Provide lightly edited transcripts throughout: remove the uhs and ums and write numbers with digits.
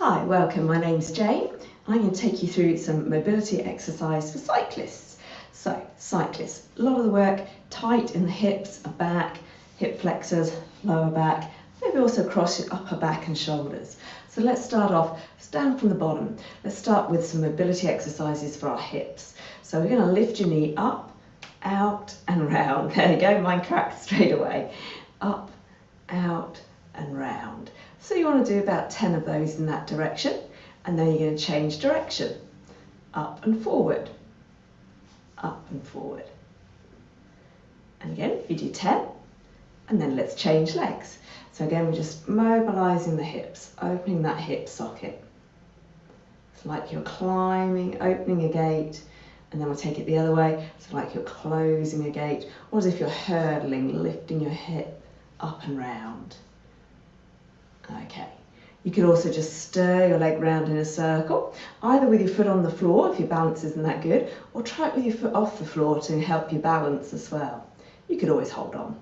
Hi, welcome. My name's Jane. I'm going to take you through some mobility exercise for cyclists. So, cyclists, a lot of the work tight in the hips and back, hip flexors, lower back, maybe also across your upper back and shoulders. So let's start off, down from the bottom. Let's start with some mobility exercises for our hips. So we're going to lift your knee up, out and round. There you go, mine cracked straight away. Up, out and round. So you want to do about 10 of those in that direction, and then you're going to change direction. Up and forward, up and forward. And again, you do 10, and then let's change legs. So again, we're just mobilising the hips, opening that hip socket. It's like you're climbing, opening a gate, and then we'll take it the other way. So like you're closing a gate, or as if you're hurdling, lifting your hip up and round. Okay, you could also just stir your leg round in a circle, either with your foot on the floor if your balance isn't that good, or try it with your foot off the floor to help you balance as well. You could always hold on.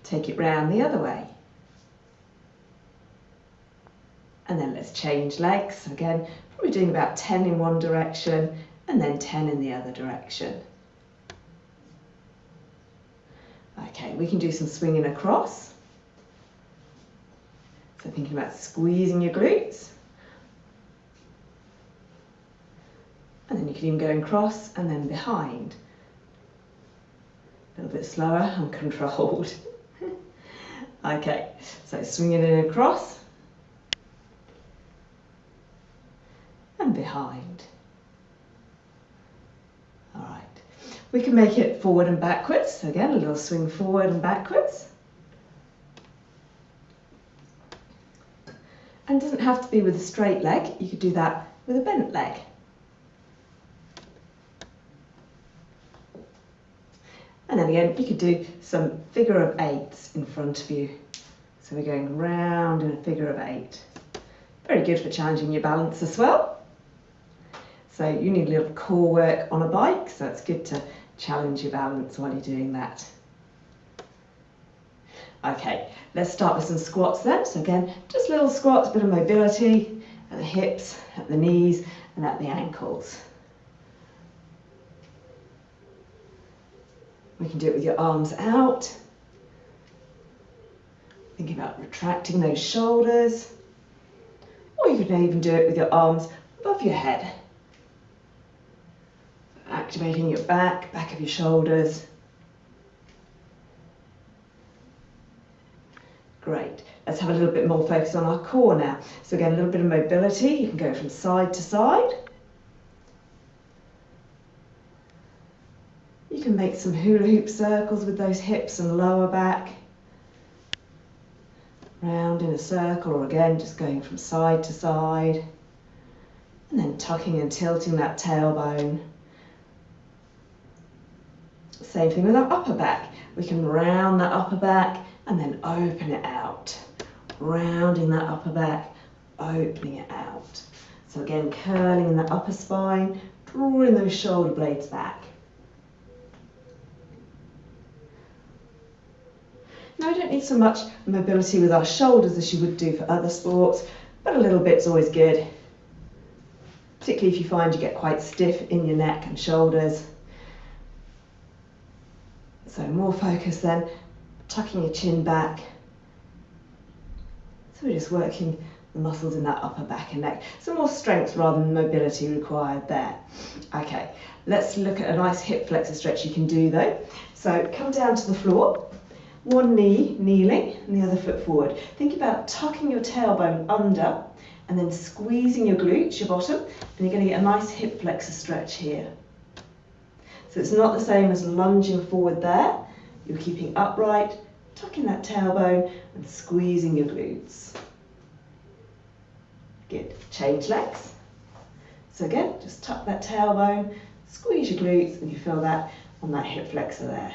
Take it round the other way. And then let's change legs. So again, probably doing about 10 in one direction and then 10 in the other direction. Okay, we can do some swinging across. So thinking about squeezing your glutes. And then you can even go across and then behind. A little bit slower and controlled. Okay, so swinging in across and behind. All right, we can make it forward and backwards. So again, a little swing forward and backwards. And it doesn't have to be with a straight leg, you could do that with a bent leg. And then again, you could do some figure of eights in front of you. So we're going round in a figure of 8. Very good for challenging your balance as well. So you need a little core work on a bike, so it's good to challenge your balance while you're doing that. Okay, let's start with some squats then. So again, just little squats, bit of mobility at the hips, at the knees and at the ankles. We can do it with your arms out. Thinking about retracting those shoulders. Or you can even do it with your arms above your head. Activating your back of your shoulders. Great. Let's have a little bit more focus on our core now. So again, a little bit of mobility. You can go from side to side. You can make some hula hoop circles with those hips and lower back. Round in a circle, or again, just going from side to side. And then tucking and tilting that tailbone. Same thing with our upper back. We can round that upper back and then open it out. Rounding that upper back, opening it out. So again, curling in that upper spine, drawing those shoulder blades back. Now we don't need so much mobility with our shoulders as you would do for other sports, but a little bit's always good. Particularly if you find you get quite stiff in your neck and shoulders. So more focus then, tucking your chin back. So we're just working the muscles in that upper back and neck. Some more strength rather than mobility required there. Okay, let's look at a nice hip flexor stretch you can do though. So come down to the floor, one knee kneeling and the other foot forward. Think about tucking your tailbone under and then squeezing your glutes, your bottom, and you're going to get a nice hip flexor stretch here. So it's not the same as lunging forward there. You're keeping upright, tucking that tailbone and squeezing your glutes. Good. Change legs. So again, just tuck that tailbone, squeeze your glutes, and you feel that on that hip flexor there.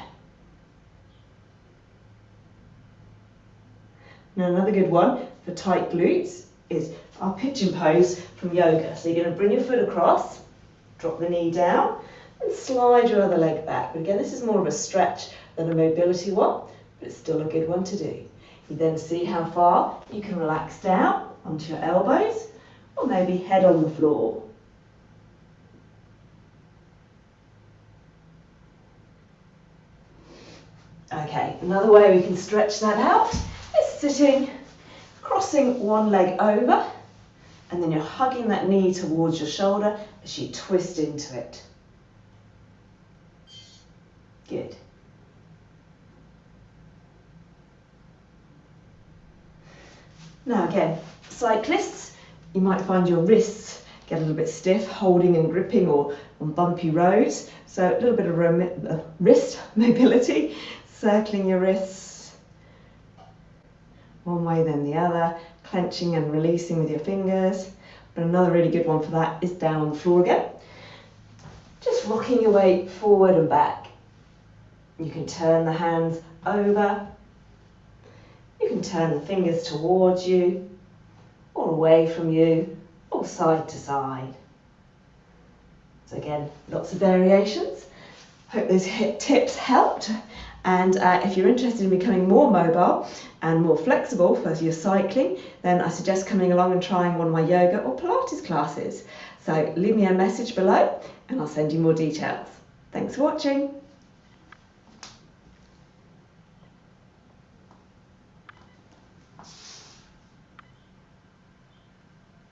Now another good one for tight glutes is our pigeon pose from yoga. So you're going to bring your foot across, drop the knee down, and slide your other leg back. But again, this is more of a stretch than a mobility one, but it's still a good one to do. You then see how far you can relax down onto your elbows, or maybe head on the floor. Okay, another way we can stretch that out is sitting, crossing one leg over, and then you're hugging that knee towards your shoulder as you twist into it. Good. Now again, cyclists, you might find your wrists get a little bit stiff, holding and gripping or on bumpy roads. So a little bit of wrist mobility, circling your wrists one way then the other, clenching and releasing with your fingers. But another really good one for that is down on the floor again. Just rocking your weight forward and back. You can turn the hands over. You can turn the fingers towards you or away from you or side to side. So again, lots of variations. Hope those tips helped. And if you're interested in becoming more mobile and more flexible for your cycling, then I suggest coming along and trying one of my yoga or Pilates classes. So leave me a message below and I'll send you more details. Thanks for watching.